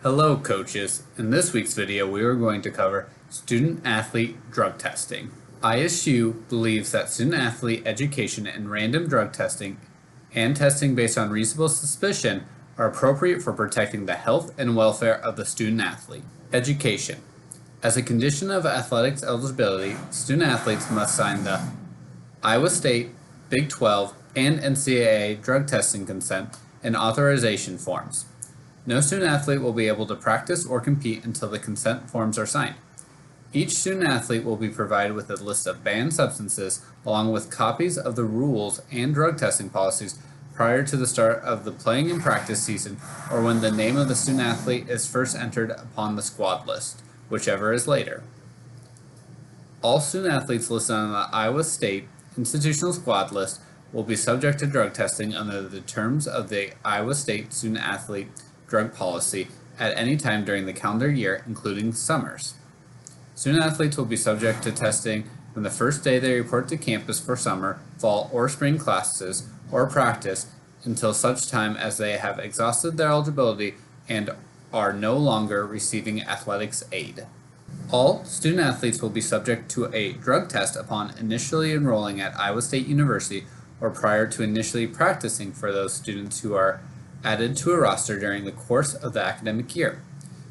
Hello coaches, in this week's video we are going to cover student-athlete drug testing. ISU believes that student-athlete education and random drug testing and testing based on reasonable suspicion are appropriate for protecting the health and welfare of the student-athlete. Education. As a condition of athletics eligibility, student-athletes must sign the Iowa State, Big 12, and NCAA drug testing consent and authorization forms. No student-athlete will be able to practice or compete until the consent forms are signed. Each student-athlete will be provided with a list of banned substances along with copies of the rules and drug testing policies prior to the start of the playing and practice season or when the name of the student-athlete is first entered upon the squad list, whichever is later. All student-athletes listed on the Iowa State institutional squad list will be subject to drug testing under the terms of the Iowa State student-athlete drug policy at any time during the calendar year, including summers. Student-athletes will be subject to testing from the first day they report to campus for summer, fall, or spring classes or practice until such time as they have exhausted their eligibility and are no longer receiving athletics aid. All student-athletes will be subject to a drug test upon initially enrolling at Iowa State University or prior to initially practicing for those students who are added to a roster during the course of the academic year.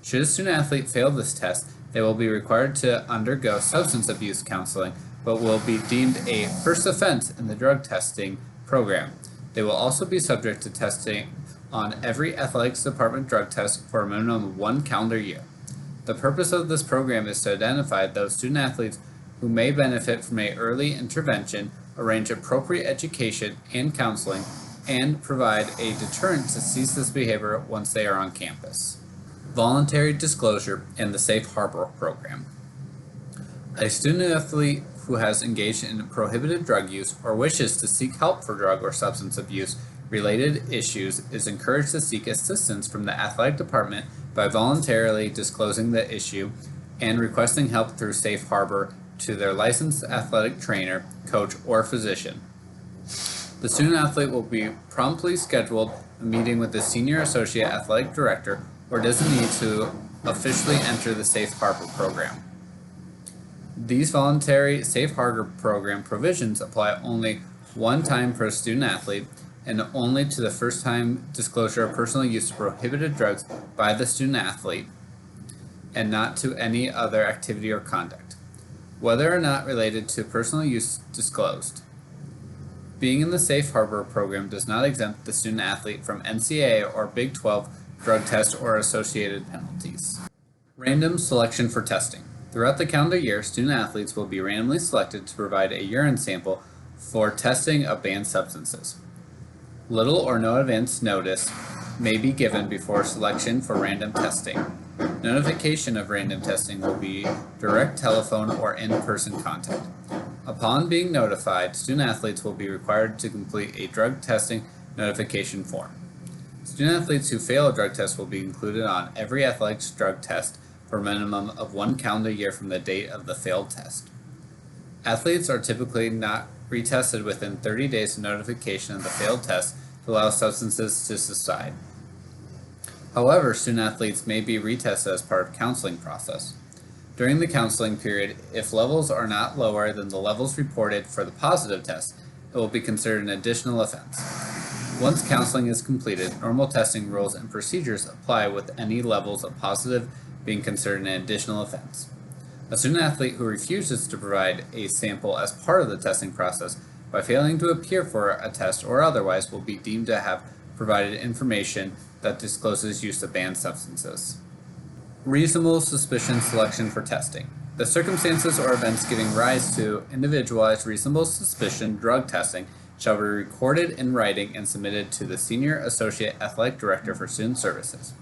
Should a student-athlete fail this test, they will be required to undergo substance abuse counseling, but will be deemed a first offense in the drug testing program. They will also be subject to testing on every athletics department drug test for a minimum of 1 calendar year. The purpose of this program is to identify those student-athletes who may benefit from an early intervention, arrange appropriate education and counseling, and provide a deterrent to cease this behavior once they are on campus. Voluntary disclosure and the Safe Harbor program. A student-athlete who has engaged in prohibited drug use or wishes to seek help for drug or substance abuse related issues is encouraged to seek assistance from the athletic department by voluntarily disclosing the issue and requesting help through Safe Harbor to their licensed athletic trainer, coach, or physician. The student-athlete will be promptly scheduled a meeting with the Senior Associate Athletic Director or designee to officially enter the Safe Harbor program. These voluntary Safe Harbor program provisions apply only one time per student-athlete and only to the first time disclosure of personal use of prohibited drugs by the student-athlete and not to any other activity or conduct, whether or not related to personal use disclosed. Being in the Safe Harbor program does not exempt the student-athlete from NCAA or Big 12 drug tests or associated penalties. Random selection for testing. Throughout the calendar year, student-athletes will be randomly selected to provide a urine sample for testing of banned substances. Little or no advance notice may be given before selection for random testing. Notification of random testing will be direct telephone or in-person contact. Upon being notified, student-athletes will be required to complete a drug testing notification form. Student-athletes who fail a drug test will be included on every athletics drug test for a minimum of 1 calendar year from the date of the failed test. Athletes are typically not retested within 30 days of notification of the failed test to allow substances to subside. However, student-athletes may be retested as part of counseling process. During the counseling period, if levels are not lower than the levels reported for the positive test, it will be considered an additional offense. Once counseling is completed, normal testing rules and procedures apply with any levels of positive being considered an additional offense. A student-athlete who refuses to provide a sample as part of the testing process by failing to appear for a test or otherwise will be deemed to have provided information that discloses use of banned substances. Reasonable suspicion selection for testing. The circumstances or events giving rise to individualized reasonable suspicion drug testing shall be recorded in writing and submitted to the Senior Associate Athletic Director for Student Services.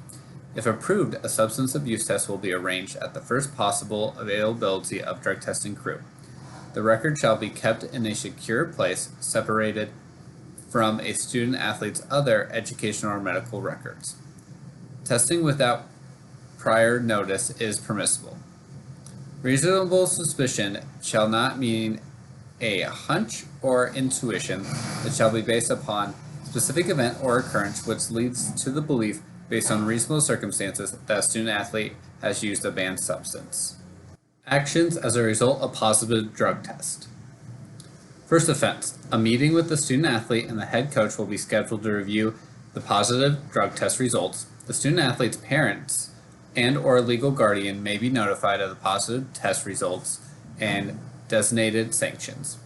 If approved, a substance abuse test will be arranged at the first possible availability of drug testing crew. The record shall be kept in a secure place, separated from a student-athlete's other educational or medical records. Testing without prior notice is permissible. Reasonable suspicion shall not mean a hunch or intuition. It shall be based upon specific event or occurrence which leads to the belief based on reasonable circumstances that a student athlete has used a banned substance. Actions as a result of positive drug test. First offense, a meeting with the student athlete and the head coach will be scheduled to review the positive drug test results. The student athlete's parents and or legal guardian may be notified of the positive test results and designated sanctions.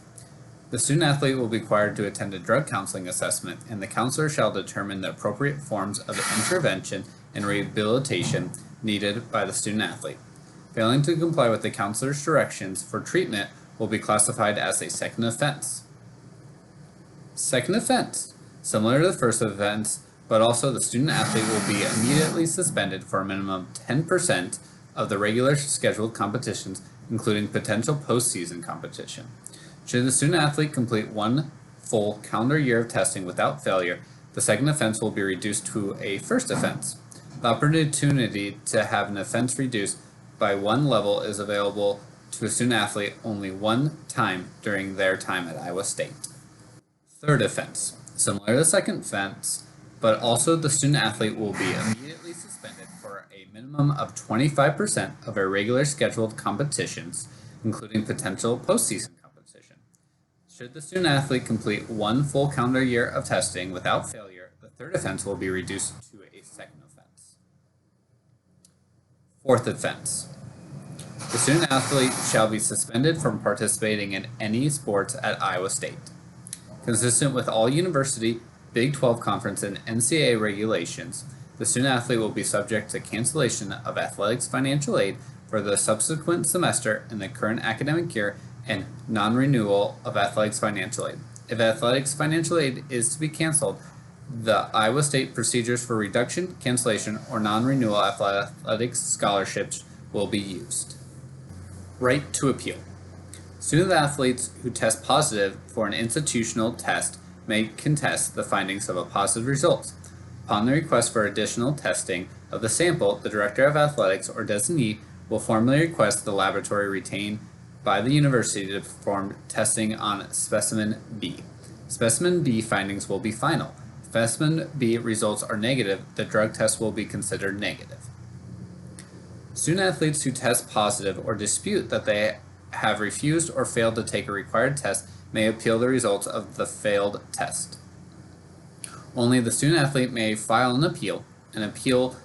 The student athlete will be required to attend a drug counseling assessment, and the counselor shall determine the appropriate forms of intervention and rehabilitation needed by the student athlete. Failing to comply with the counselor's directions for treatment will be classified as a second offense. Second offense, similar to the first offense, but also the student athlete will be immediately suspended for a minimum of 10% of the regular scheduled competitions, including potential postseason competition. Should the student athlete complete one full calendar year of testing without failure, the second offense will be reduced to a first offense. The opportunity to have an offense reduced by one level is available to a student athlete only one time during their time at Iowa State. Third offense, similar to the second offense, but also the student athlete will be immediately suspended for a minimum of 25% of irregular scheduled competitions, including potential postseason competition. Should the student athlete complete one full calendar year of testing without failure, the third offense will be reduced to a second offense. Fourth offense. The student athlete shall be suspended from participating in any sports at Iowa State. Consistent with all university, Big 12 conference, and NCAA regulations, the student athlete will be subject to cancellation of athletics financial aid for the subsequent semester in the current academic year and non-renewal of athletics financial aid. If athletics financial aid is to be canceled, the Iowa State procedures for reduction, cancellation, or non-renewal athletics scholarships will be used. Right to appeal. Student athletes who test positive for an institutional test may contest the findings of a positive result. Upon the request for additional testing of the sample, the Director of Athletics or designee will formally request the laboratory retained by the university to perform testing on Specimen B. Specimen B findings will be final. If Specimen B results are negative, the drug test will be considered negative. Student athletes who test positive or dispute that they have refused or failed to take a required test may appeal the results of the failed test. Only the student athlete may file an appeal. An appeal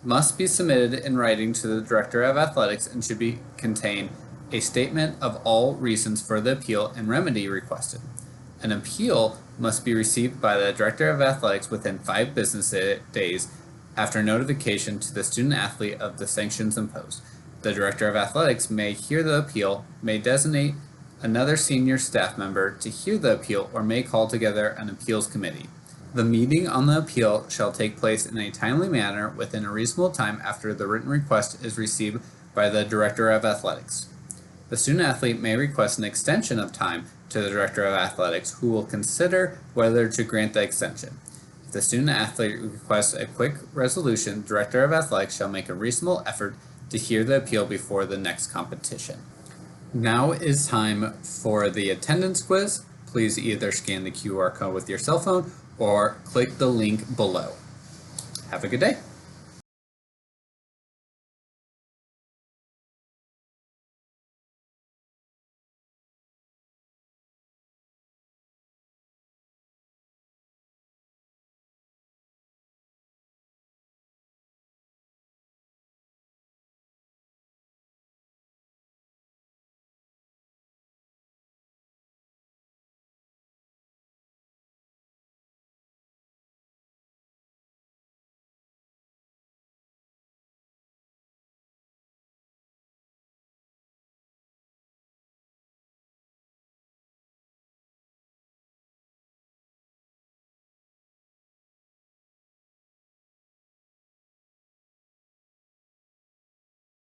must be submitted in writing to the Director of Athletics and should contain a statement of all reasons for the appeal and remedy requested. An appeal must be received by the Director of Athletics within 5 business days after notification to the student athlete of the sanctions imposed. The Director of Athletics may hear the appeal, may designate another senior staff member to hear the appeal, or may call together an appeals committee. The meeting on the appeal shall take place in a timely manner within a reasonable time after the written request is received by the Director of Athletics. The student athlete may request an extension of time to the Director of Athletics, who will consider whether to grant the extension. If the student athlete requests a quick resolution, the Director of Athletics shall make a reasonable effort to hear the appeal before the next competition. Now is time for the attendance quiz. Please either scan the QR code with your cell phone or click the link below. Have a good day.